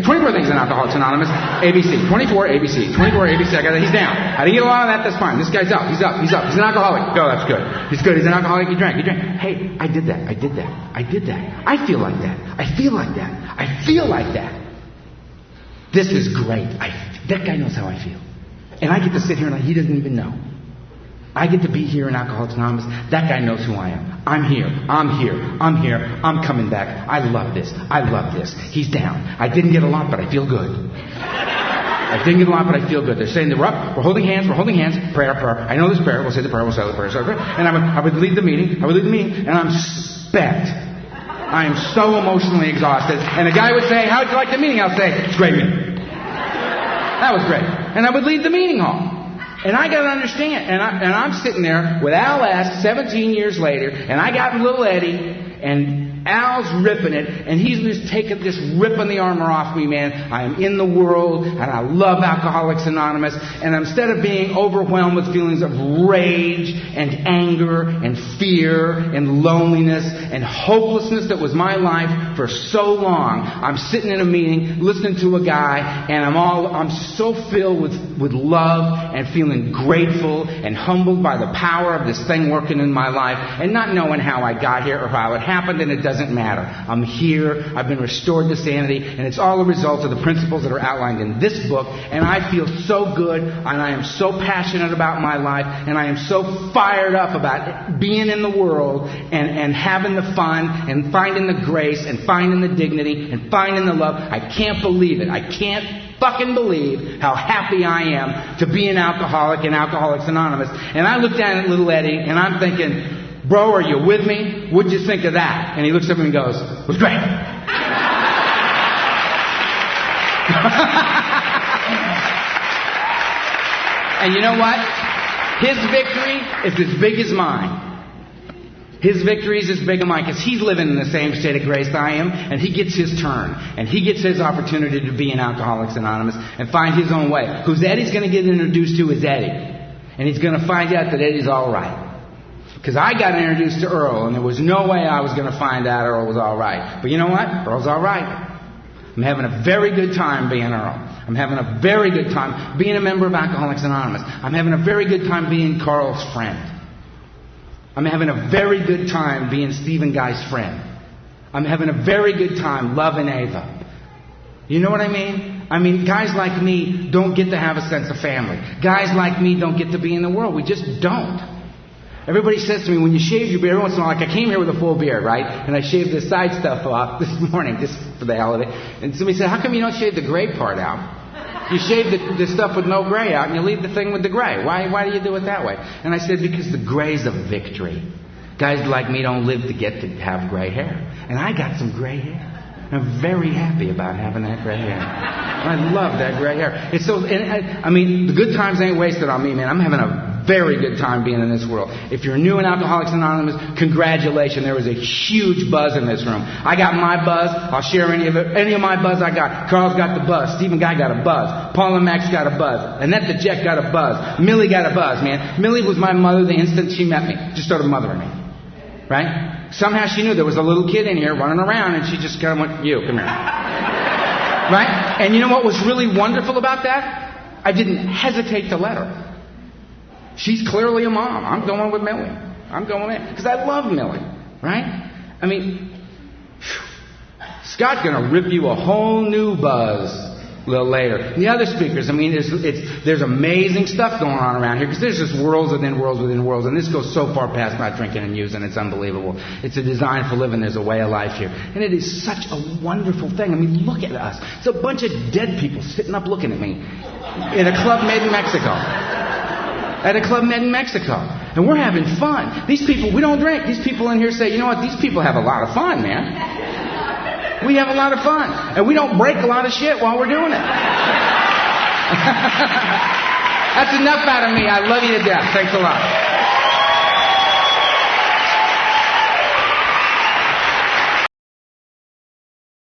Alcoholics Anonymous. ABC. 24 ABC. I got it. He's down. I didn't get a lot of that. That's fine. This guy's up. He's an alcoholic. Oh, that's good. He's good. He's an alcoholic. He drank. Hey, I did that. I feel like that. This is great. That guy knows how I feel. And I get to sit here and he doesn't even know. I get to be here in Alcoholics Anonymous. That guy knows who I am. I'm here. I'm coming back. I love this. He's down. I didn't get a lot, but I feel good. They're saying we're up. We're holding hands. Prayer. I know this prayer. We'll say the prayer. And I would lead the meeting. And I'm spent. I am so emotionally exhausted. And the guy would say, how'd you like the meeting? I'll say, it's a great meeting. That was great. And I would lead the meeting hall. And I got to understand. And I'm sitting there with Al S. 17 years later. And I got little Eddie. And Al's ripping it, and he's just ripping the armor off me, man. I am in the world, and I love Alcoholics Anonymous, and instead of being overwhelmed with feelings of rage and anger and fear and loneliness and hopelessness that was my life for so long, I'm sitting in a meeting, listening to a guy, and I'm so filled with love and feeling grateful and humbled by the power of this thing working in my life, and not knowing how I got here or how it happened, and it doesn't matter. I'm here. I've been restored to sanity, and it's all a result of the principles that are outlined in this book, and I feel so good, and I am so passionate about my life, and I am so fired up about being in the world and having the fun and finding the grace and finding the dignity and finding the love. I can't believe it. I can't fucking believe how happy I am to be an alcoholic in Alcoholics Anonymous. And I look down at little Eddie, and I'm thinking, bro, are you with me? What'd you think of that? And he looks at me and goes, it was great. And you know what? His victory is as big as mine. His victory is as big as mine because he's living in the same state of grace that I am, and he gets his turn, and he gets his opportunity to be in Alcoholics Anonymous and find his own way. Who's Eddie's going to get introduced to is Eddie, and he's going to find out that Eddie's all right. Because I got introduced to Earl, and there was no way I was going to find out Earl was all right. But you know what? Earl's all right. I'm having a very good time being Earl. I'm having a very good time being a member of Alcoholics Anonymous. I'm having a very good time being Carl's friend. I'm having a very good time being Stephen Guy's friend. I'm having a very good time loving Ava. You know what I mean? I mean, guys like me don't get to have a sense of family. Guys like me don't get to be in the world. We just don't. Everybody says to me, when you shave your beard, every once in a while, like I came here with a full beard, right? And I shaved this side stuff off this morning, just for the hell of it. And somebody said, how come you don't shave the gray part out? You shave the stuff with no gray out, and you leave the thing with the gray. Why do you do it that way? And I said, because the gray's a victory. Guys like me don't live to get to have gray hair. And I got some gray hair. I'm very happy about having that gray hair. I love that gray hair. It's so, I mean, the good times ain't wasted on me, man. I'm having a very good time being in this world. If you're new in Alcoholics Anonymous, congratulations. There was a huge buzz in this room. I got my buzz. I'll share any of my buzz I got. Carl's got the buzz. Stephen Guy got a buzz. Paul and Max got a buzz. Annette the Jet got a buzz. Millie got a buzz, man. Millie was my mother the instant she met me. Just started mothering me. Right? Somehow she knew there was a little kid in here running around, and she just kind of went, you, come here. Right? And you know what was really wonderful about that? I didn't hesitate to let her. She's clearly a mom. I'm going with Millie. I'm going in. Because I love Millie. Right? I mean, Scott's going to rip you a whole new buzz a little later. And the other speakers, I mean, there's amazing stuff going on around here because there's just worlds within worlds within worlds. And this goes so far past not drinking and using. It's unbelievable. It's a design for living. There's a way of life here. And it is such a wonderful thing. I mean, look at us. It's a bunch of dead people sitting up looking at me in a club made in Mexico. At a club met in Mexico. And we're having fun. These people, we don't drink. These people in here say, you know what, these people have a lot of fun, man. We have a lot of fun. And we don't break a lot of shit while we're doing it. That's enough out of me. I love you to death. Thanks a lot.